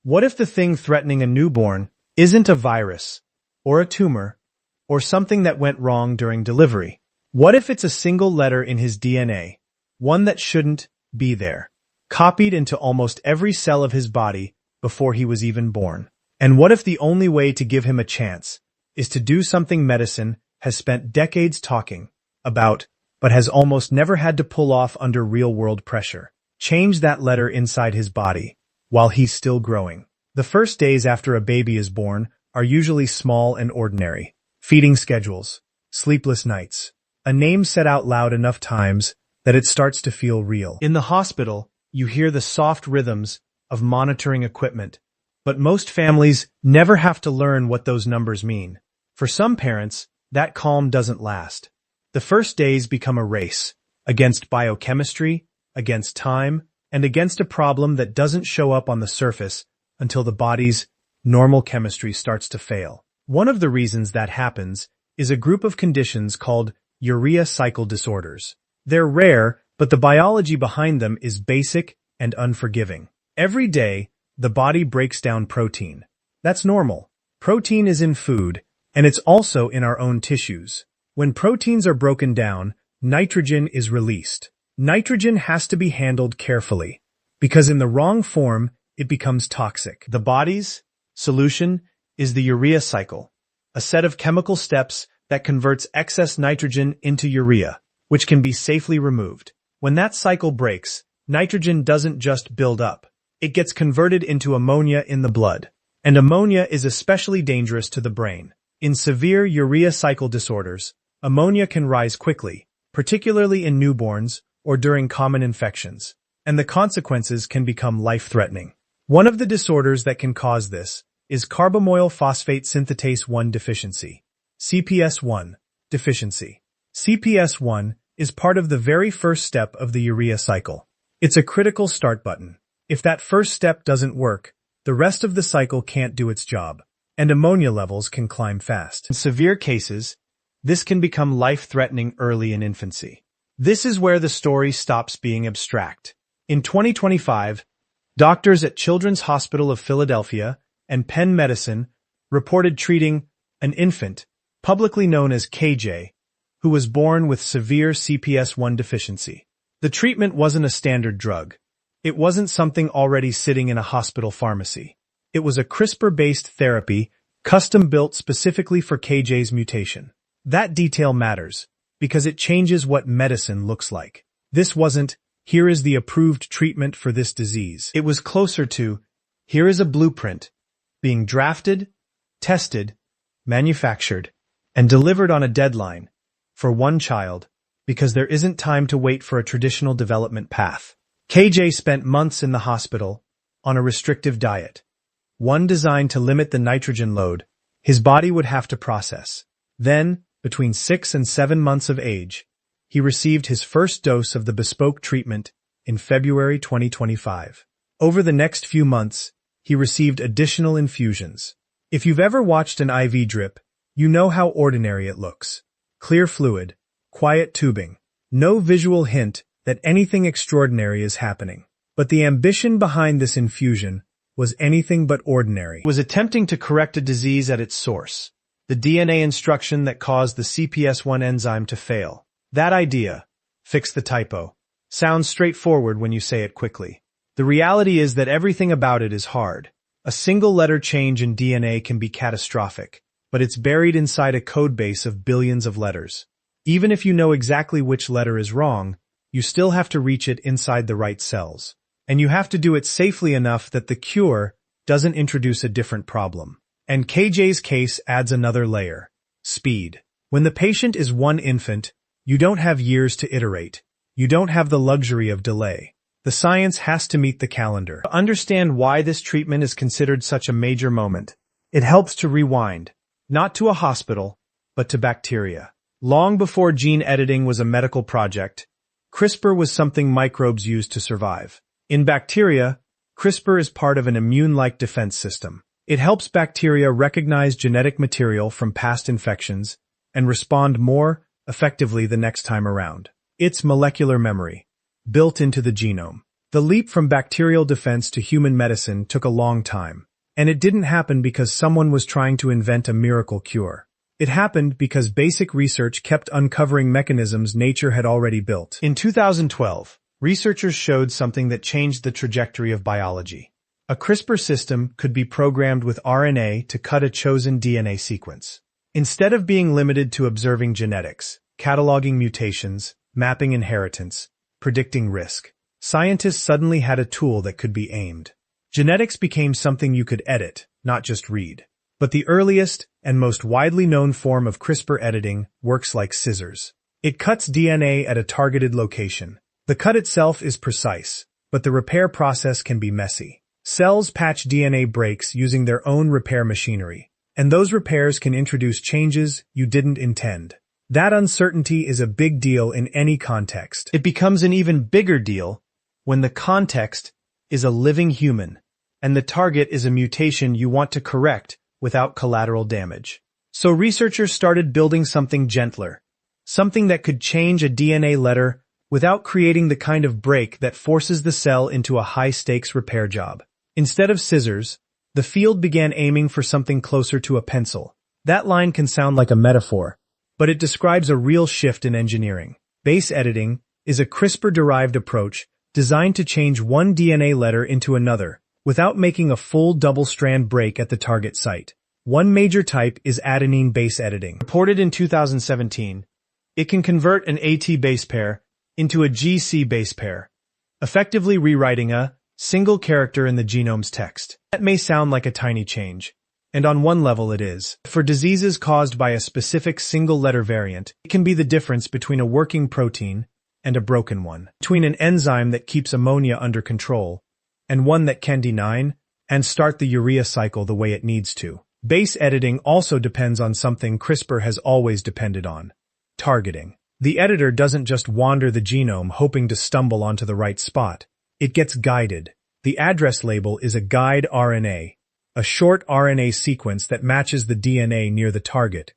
What if the thing threatening a newborn isn't a virus, or a tumor, or something that went wrong during delivery? What if it's a single letter in his DNA, one that shouldn't be there, copied into almost every cell of his body before he was even born? And what if the only way to give him a chance is to do something medicine has spent decades talking about, but has almost never had to pull off under real-world pressure? Change that letter inside his body while he's still growing. The first days after a baby is born are usually small and ordinary. Feeding schedules, sleepless nights, a name said out loud enough times that it starts to feel real. In the hospital, you hear the soft rhythms of monitoring equipment, but most families never have to learn what those numbers mean. For some parents, that calm doesn't last. The first days become a race against biochemistry, against time, and against a problem that doesn't show up on the surface until the body's normal chemistry starts to fail. One of the reasons that happens is a group of conditions called urea cycle disorders. They're rare, but the biology behind them is basic and unforgiving. Every day, the body breaks down protein. That's normal. Protein is in food, and it's also in our own tissues. When proteins are broken down, nitrogen is released. Nitrogen has to be handled carefully, because in the wrong form, it becomes toxic. The body's solution is the urea cycle, a set of chemical steps that converts excess nitrogen into urea, which can be safely removed. When that cycle breaks, nitrogen doesn't just build up. It gets converted into ammonia in the blood. And ammonia is especially dangerous to the brain. In severe urea cycle disorders, ammonia can rise quickly, particularly in newborns or during common infections, and the consequences can become life-threatening. One of the disorders that can cause this is carbamoyl phosphate synthetase 1 deficiency, CPS1 deficiency. CPS1 is part of the very first step of the urea cycle. It's a critical start button. If that first step doesn't work, the rest of the cycle can't do its job, and ammonia levels can climb fast. In severe cases, this can become life-threatening early in infancy. This is where the story stops being abstract. In 2025, doctors at Children's Hospital of Philadelphia and Penn Medicine reported treating an infant, publicly known as KJ, who was born with severe CPS1 deficiency. The treatment wasn't a standard drug. It wasn't something already sitting in a hospital pharmacy. It was a CRISPR-based therapy custom-built specifically for KJ's mutation. That detail matters, because it changes what medicine looks like. This wasn't, here is the approved treatment for this disease. It was closer to, here is a blueprint, being drafted, tested, manufactured, and delivered on a deadline, for one child, because there isn't time to wait for a traditional development path. KJ spent months in the hospital, on a restrictive diet, one designed to limit the nitrogen load his body would have to process. Then, between 6 and 7 months of age, he received his first dose of the bespoke treatment in February 2025. Over the next few months, he received additional infusions. If you've ever watched an IV drip, you know how ordinary it looks. Clear fluid, quiet tubing, no visual hint that anything extraordinary is happening. But the ambition behind this infusion was anything but ordinary. It was attempting to correct a disease at its source. The DNA instruction that caused the CPS1 enzyme to fail. That idea, fix the typo, sounds straightforward when you say it quickly. The reality is that everything about it is hard. A single letter change in DNA can be catastrophic, but it's buried inside a codebase of billions of letters. Even if you know exactly which letter is wrong, you still have to reach it inside the right cells. And you have to do it safely enough that the cure doesn't introduce a different problem. And KJ's case adds another layer. Speed. When the patient is one infant, you don't have years to iterate. You don't have the luxury of delay. The science has to meet the calendar. To understand why this treatment is considered such a major moment, it helps to rewind, not to a hospital, but to bacteria. Long before gene editing was a medical project, CRISPR was something microbes used to survive. In bacteria, CRISPR is part of an immune-like defense system. It helps bacteria recognize genetic material from past infections and respond more effectively the next time around. It's molecular memory, built into the genome. The leap from bacterial defense to human medicine took a long time. And it didn't happen because someone was trying to invent a miracle cure. It happened because basic research kept uncovering mechanisms nature had already built. In 2012, researchers showed something that changed the trajectory of biology. A CRISPR system could be programmed with RNA to cut a chosen DNA sequence. Instead of being limited to observing genetics, cataloging mutations, mapping inheritance, predicting risk, scientists suddenly had a tool that could be aimed. Genetics became something you could edit, not just read. But the earliest and most widely known form of CRISPR editing works like scissors. It cuts DNA at a targeted location. The cut itself is precise, but the repair process can be messy. Cells patch DNA breaks using their own repair machinery, and those repairs can introduce changes you didn't intend. That uncertainty is a big deal in any context. It becomes an even bigger deal when the context is a living human, and the target is a mutation you want to correct without collateral damage. So researchers started building something gentler, something that could change a DNA letter without creating the kind of break that forces the cell into a high-stakes repair job. Instead of scissors, the field began aiming for something closer to a pencil. That line can sound like a metaphor, but it describes a real shift in engineering. Base editing is a CRISPR-derived approach designed to change one DNA letter into another without making a full double-strand break at the target site. One major type is adenine base editing. Reported in 2017, it can convert an AT base pair into a GC base pair, effectively rewriting a single character in the genome's text. That may sound like a tiny change, and on one level it is. For diseases caused by a specific single-letter variant, it can be the difference between a working protein and a broken one, between an enzyme that keeps ammonia under control and one that can deny and start the urea cycle the way it needs to. Base editing also depends on something CRISPR has always depended on: targeting. The editor doesn't just wander the genome hoping to stumble onto the right spot. It gets guided. The address label is a guide RNA, a short RNA sequence that matches the DNA near the target,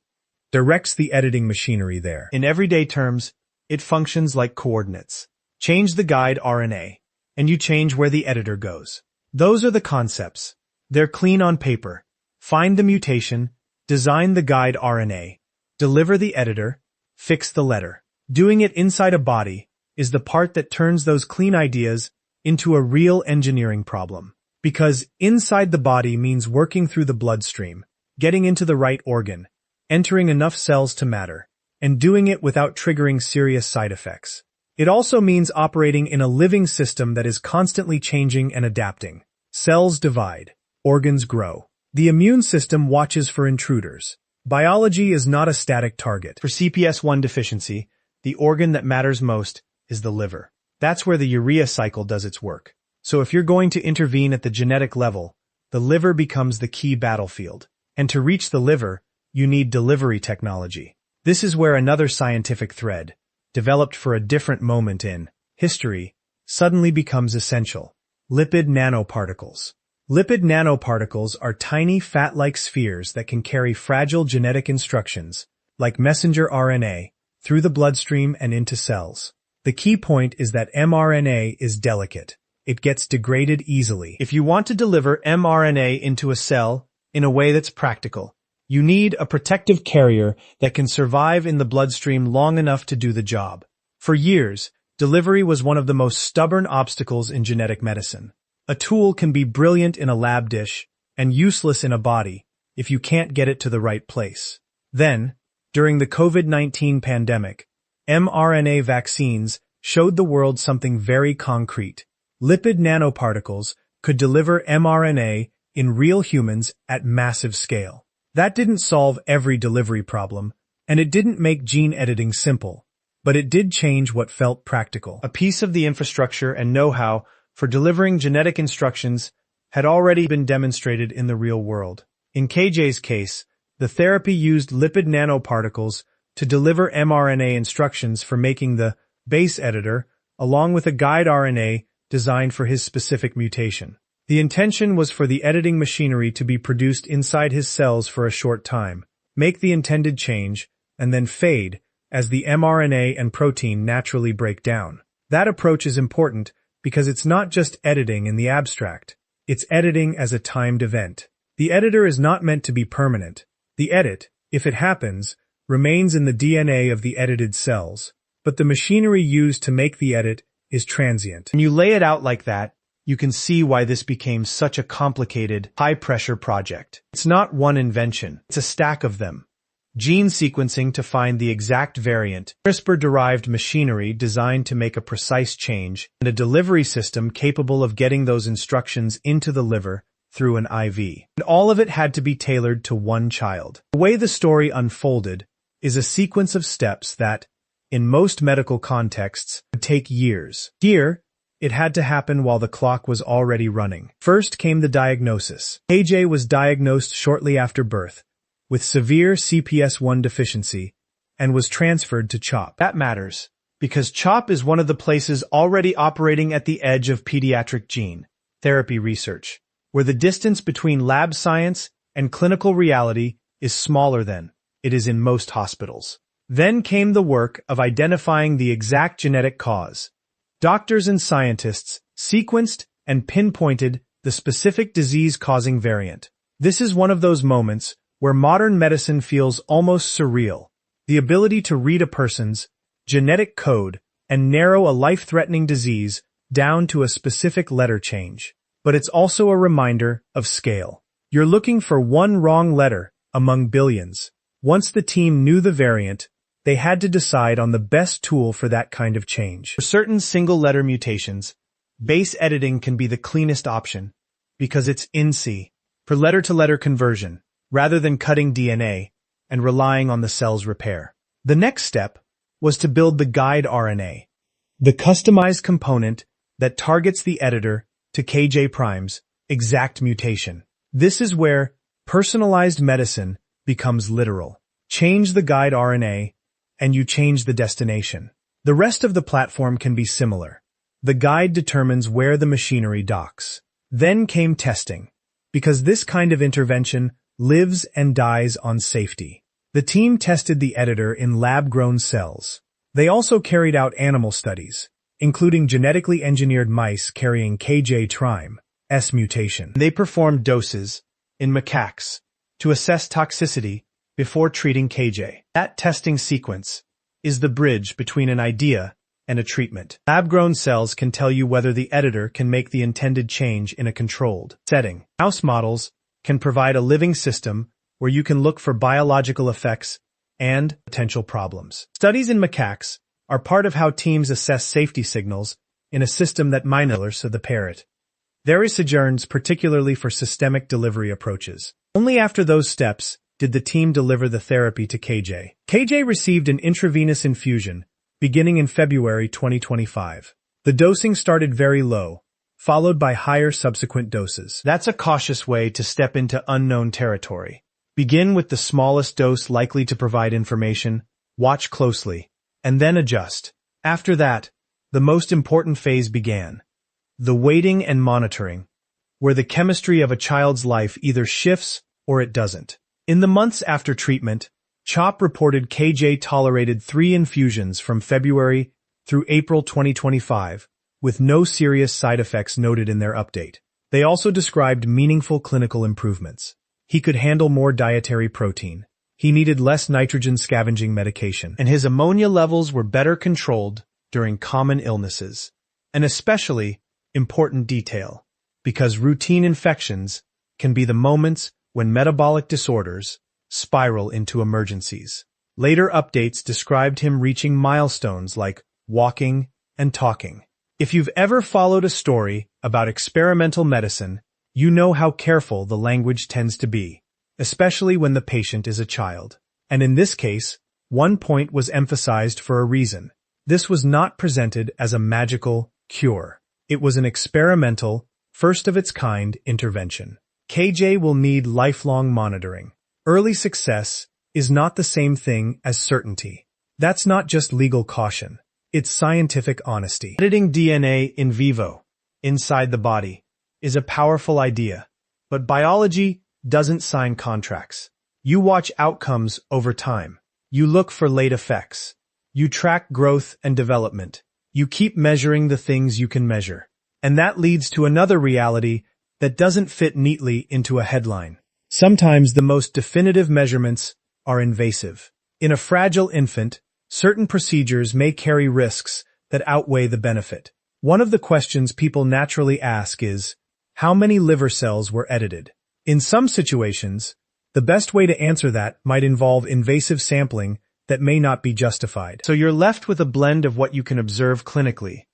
directs the editing machinery there. In everyday terms, it functions like coordinates. Change the guide RNA, and you change where the editor goes. Those are the concepts. They're clean on paper. Find the mutation, design the guide RNA, deliver the editor, fix the letter. Doing it inside a body is the part that turns those clean ideas into a real engineering problem. Because inside the body means working through the bloodstream, getting into the right organ, entering enough cells to matter, and doing it without triggering serious side effects. It also means operating in a living system that is constantly changing and adapting. Cells divide, organs grow. The immune system watches for intruders. Biology is not a static target. For CPS1 deficiency, the organ that matters most is the liver. That's where the urea cycle does its work. So if you're going to intervene at the genetic level, the liver becomes the key battlefield. And to reach the liver, you need delivery technology. This is where another scientific thread, developed for a different moment in history, suddenly becomes essential: lipid nanoparticles. Lipid nanoparticles are tiny fat-like spheres that can carry fragile genetic instructions, like messenger RNA, through the bloodstream and into cells. The key point is that mRNA is delicate. It gets degraded easily. If you want to deliver mRNA into a cell in a way that's practical, you need a protective carrier that can survive in the bloodstream long enough to do the job. For years, delivery was one of the most stubborn obstacles in genetic medicine. A tool can be brilliant in a lab dish and useless in a body if you can't get it to the right place. Then, during the COVID-19 pandemic, mRNA vaccines showed the world something very concrete. Lipid nanoparticles could deliver mRNA in real humans at massive scale. That didn't solve every delivery problem, and it didn't make gene editing simple, but it did change what felt practical. A piece of the infrastructure and know-how for delivering genetic instructions had already been demonstrated in the real world. In KJ's case, the therapy used lipid nanoparticles to deliver mRNA instructions for making the base editor, along with a guide RNA designed for his specific mutation. The intention was for the editing machinery to be produced inside his cells for a short time, make the intended change, and then fade as the mRNA and protein naturally break down. That approach is important because it's not just editing in the abstract. It's editing as a timed event. The editor is not meant to be permanent. The edit, if it happens, remains in the DNA of the edited cells, but the machinery used to make the edit is transient. When you lay it out like that, you can see why this became such a complicated, high-pressure project. It's not one invention, it's a stack of them. Gene sequencing to find the exact variant, CRISPR-derived machinery designed to make a precise change, and a delivery system capable of getting those instructions into the liver through an IV. And all of it had to be tailored to one child. The way the story unfolded is a sequence of steps that, in most medical contexts, would take years. Here, it had to happen while the clock was already running. First came the diagnosis. KJ was diagnosed shortly after birth with severe CPS1 deficiency and was transferred to CHOP. That matters, because CHOP is one of the places already operating at the edge of pediatric gene therapy research, where the distance between lab science and clinical reality is smaller than it is in most hospitals. Then came the work of identifying the exact genetic cause. Doctors and scientists sequenced and pinpointed the specific disease-causing variant. This is one of those moments where modern medicine feels almost surreal. The ability to read a person's genetic code and narrow a life-threatening disease down to a specific letter change. But it's also a reminder of scale. You're looking for one wrong letter among billions. Once the team knew the variant, they had to decide on the best tool for that kind of change. For certain single-letter mutations, base editing can be the cleanest option because it's INSI for letter-to-letter conversion, rather than cutting DNA and relying on the cell's repair. The next step was to build the guide RNA, the customized component that targets the editor to KJ Prime's exact mutation. This is where personalized medicine becomes literal. Change the guide RNA, and you change the destination. The rest of the platform can be similar. The guide determines where the machinery docks. Then came testing, because this kind of intervention lives and dies on safety. The team tested the editor in lab-grown cells. They also carried out animal studies, including genetically engineered mice carrying KJ Trime's mutation. They performed doses in macaques to assess toxicity before treating KJ. That testing sequence is the bridge between an idea and a treatment. Lab-grown cells can tell you whether the editor can make the intended change in a controlled setting. Mouse models can provide a living system where you can look for biological effects and potential problems. Studies in macaques are part of how teams assess safety signals in a system that minors the parrot. There is sojourns particularly for systemic delivery approaches. Only after those steps did the team deliver the therapy to KJ. KJ received an intravenous infusion beginning in February 2025. The dosing started very low, followed by higher subsequent doses. That's a cautious way to step into unknown territory. Begin with the smallest dose likely to provide information, watch closely, and then adjust. After that, the most important phase began. The waiting and monitoring, where the chemistry of a child's life either shifts or it doesn't. In the months after treatment, CHOP reported KJ tolerated 3 infusions from February through April 2025, with no serious side effects noted in their update. They also described meaningful clinical improvements. He could handle more dietary protein. He needed less nitrogen scavenging medication, and his ammonia levels were better controlled during common illnesses. An especially important detail, because routine infections can be the moments when metabolic disorders spiral into emergencies. Later updates described him reaching milestones like walking and talking. If you've ever followed a story about experimental medicine, you know how careful the language tends to be, especially when the patient is a child. And in this case, one point was emphasized for a reason. This was not presented as a magical cure. It was an experimental, first-of-its-kind intervention. KJ will need lifelong monitoring. Early success is not the same thing as certainty. That's not just legal caution. It's scientific honesty. Editing DNA in vivo, inside the body, is a powerful idea, but biology doesn't sign contracts. You watch outcomes over time. You look for late effects. You track growth and development. You keep measuring the things you can measure. And that leads to another reality that doesn't fit neatly into a headline. Sometimes the most definitive measurements are invasive. In a fragile infant, certain procedures may carry risks that outweigh the benefit. One of the questions people naturally ask is, how many liver cells were edited? In some situations, the best way to answer that might involve invasive sampling that may not be justified. So you're left with a blend of what you can observe clinically: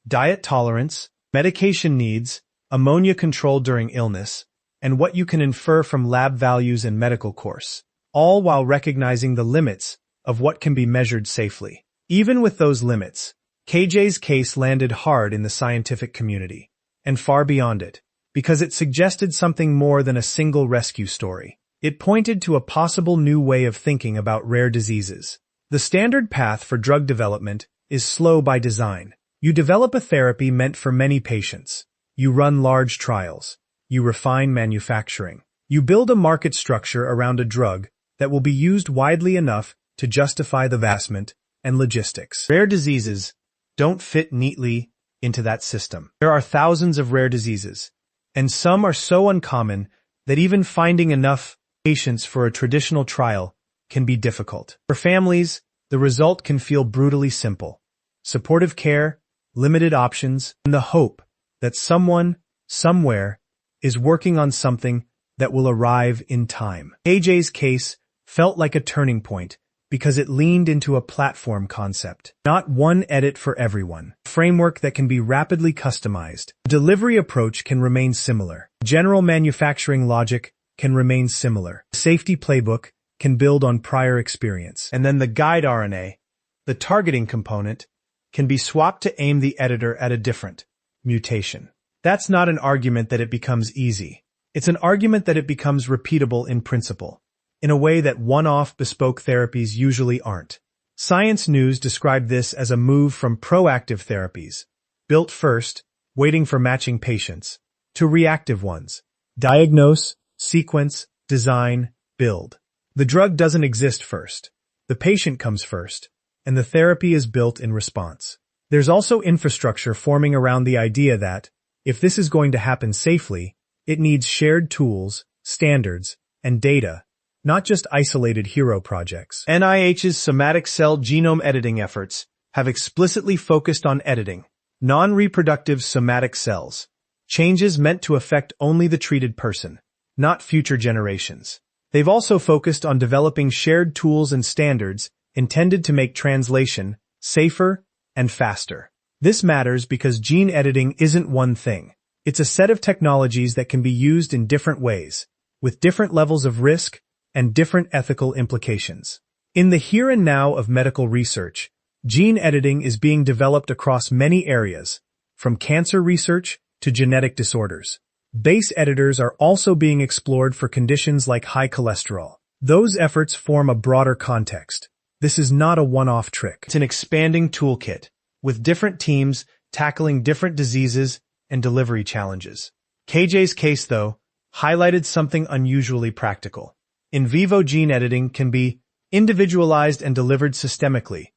diet tolerance, medication needs, ammonia control during illness, and what you can infer from lab values and medical course, all while recognizing the limits of what can be measured safely. Even with those limits, KJ's case landed hard in the scientific community, and far beyond it, because it suggested something more than a single rescue story. It pointed to a possible new way of thinking about rare diseases. The standard path for drug development is slow by design. You develop a therapy meant for many patients. You run large trials. You refine manufacturing. You build a market structure around a drug that will be used widely enough to justify the investment and logistics. Rare diseases don't fit neatly into that system. There are thousands of rare diseases, and some are so uncommon that even finding enough patients for a traditional trial can be difficult. For families, the result can feel brutally simple: supportive care, limited options, and the hope that someone, somewhere, is working on something that will arrive in time. KJ's case felt like a turning point because it leaned into a platform concept. Not one edit for everyone. A framework that can be rapidly customized. The delivery approach can remain similar. General manufacturing logic can remain similar. The safety playbook can build on prior experience. And then the guide RNA, the targeting component, can be swapped to aim the editor at a different mutation. That's not an argument that it becomes easy. It's an argument that it becomes repeatable in principle, in a way that one-off bespoke therapies usually aren't. Science News described this as a move from proactive therapies, built first, waiting for matching patients, to reactive ones: diagnose, sequence, design, build. The drug doesn't exist first. The patient comes first, and the therapy is built in response. There's also infrastructure forming around the idea that, if this is going to happen safely, it needs shared tools, standards, and data, not just isolated hero projects. NIH's somatic cell genome editing efforts have explicitly focused on editing non-reproductive somatic cells, changes meant to affect only the treated person, not future generations. They've also focused on developing shared tools and standards intended to make translation safer and faster. This matters because gene editing isn't one thing. It's a set of technologies that can be used in different ways, with different levels of risk and different ethical implications. In the here and now of medical research, gene editing is being developed across many areas, from cancer research to genetic disorders. Base editors are also being explored for conditions like high cholesterol. Those efforts form a broader context. This is not a one-off trick. It's an expanding toolkit, with different teams tackling different diseases and delivery challenges. KJ's case, though, highlighted something unusually practical. In vivo gene editing can be individualized and delivered systemically,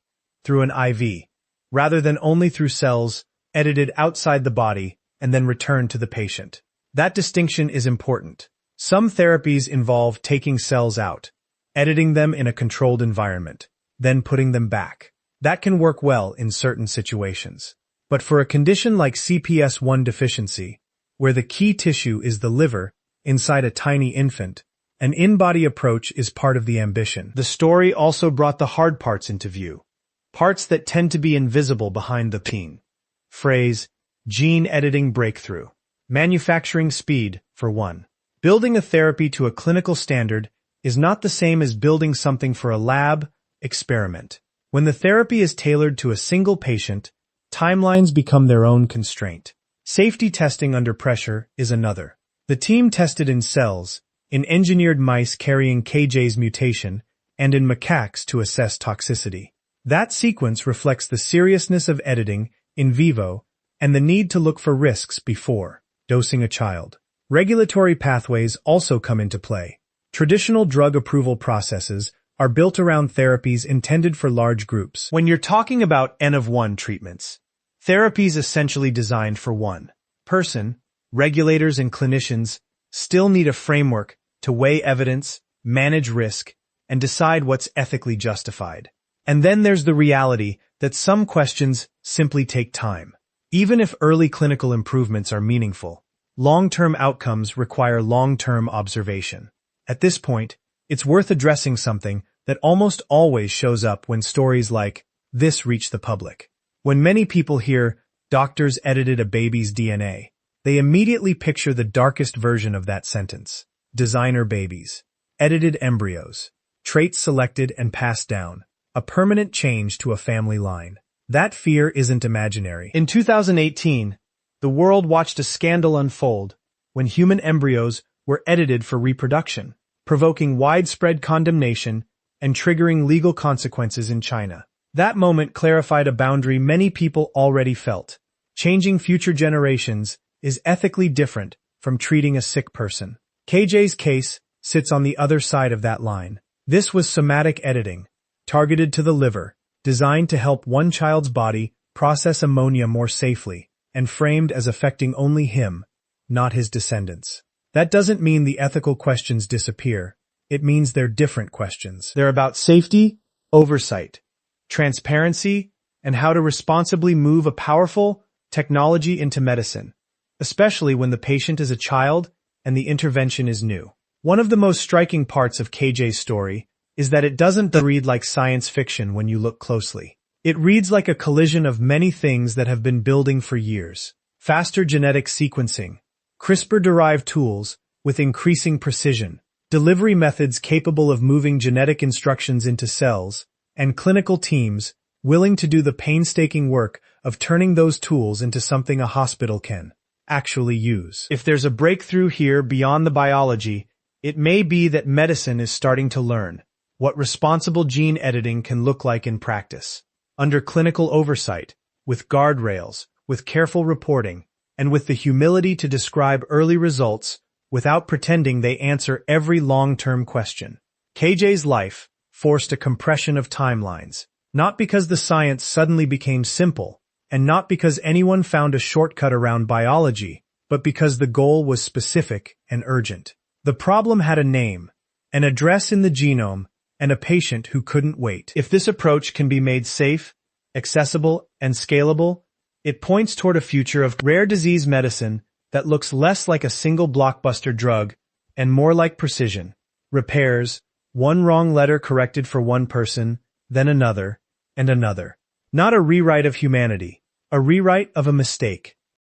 through an IV, rather than only through cells edited outside the body and then returned to the patient. That distinction is important. Some therapies involve taking cells out, editing them in a controlled environment, then putting them back. That can work well in certain situations. But for a condition like CPS1 deficiency, where the key tissue is the liver inside a tiny infant, an in-body approach is part of the ambition. The story also brought the hard parts into view, parts that tend to be invisible behind the phrase, gene editing breakthrough. Manufacturing speed, for one. Building a therapy to a clinical standard is not the same as building something for a lab experiment. When the therapy is tailored to a single patient, timelines become their own constraint. Safety testing under pressure is another. The team tested in cells, in engineered mice carrying KJ's mutation, and in macaques to assess toxicity. That sequence reflects the seriousness of editing in vivo and the need to look for risks before dosing a child. Regulatory pathways also come into play. Traditional drug approval processes are built around therapies intended for large groups. When you're talking about N of 1 treatments, therapies essentially designed for one person, regulators and clinicians still need a framework to weigh evidence, manage risk, and decide what's ethically justified. And then there's the reality that some questions simply take time. Even if early clinical improvements are meaningful, long-term outcomes require long-term observation. At this point, it's worth addressing something that almost always shows up when stories like this reach the public. When many people hear doctors edited a baby's DNA, they immediately picture the darkest version of that sentence: designer babies, edited embryos, traits selected and passed down, a permanent change to a family line. That fear isn't imaginary. In 2018, the world watched a scandal unfold when human embryos were edited for reproduction, provoking widespread condemnation and triggering legal consequences in China. That moment clarified a boundary many people already felt. Changing future generations is ethically different from treating a sick person. KJ's case sits on the other side of that line. This was somatic editing, targeted to the liver, designed to help one child's body process ammonia more safely, and framed as affecting only him, not his descendants. That doesn't mean the ethical questions disappear. It means they're different questions. They're about safety, oversight, transparency, and how to responsibly move a powerful technology into medicine, especially when the patient is a child and the intervention is new. One of the most striking parts of KJ's story is that it doesn't read like science fiction when you look closely. It reads like a collision of many things that have been building for years. Faster genetic sequencing, CRISPR-derived tools with increasing precision, delivery methods capable of moving genetic instructions into cells, and clinical teams willing to do the painstaking work of turning those tools into something a hospital can actually use. If there's a breakthrough here beyond the biology, it may be that medicine is starting to learn what responsible gene editing can look like in practice, under clinical oversight, with guardrails, with careful reporting, and with the humility to describe early results without pretending they answer every long-term question. KJ's life forced a compression of timelines, not because the science suddenly became simple, and not because anyone found a shortcut around biology, but because the goal was specific and urgent. The problem had a name, an address in the genome, and a patient who couldn't wait. If this approach can be made safe, accessible, and scalable, it points toward a future of rare disease medicine that looks less like a single blockbuster drug and more like precision. Repairs, one wrong letter corrected for one person, then another, and another. Not a rewrite of humanity, a rewrite of a mistake.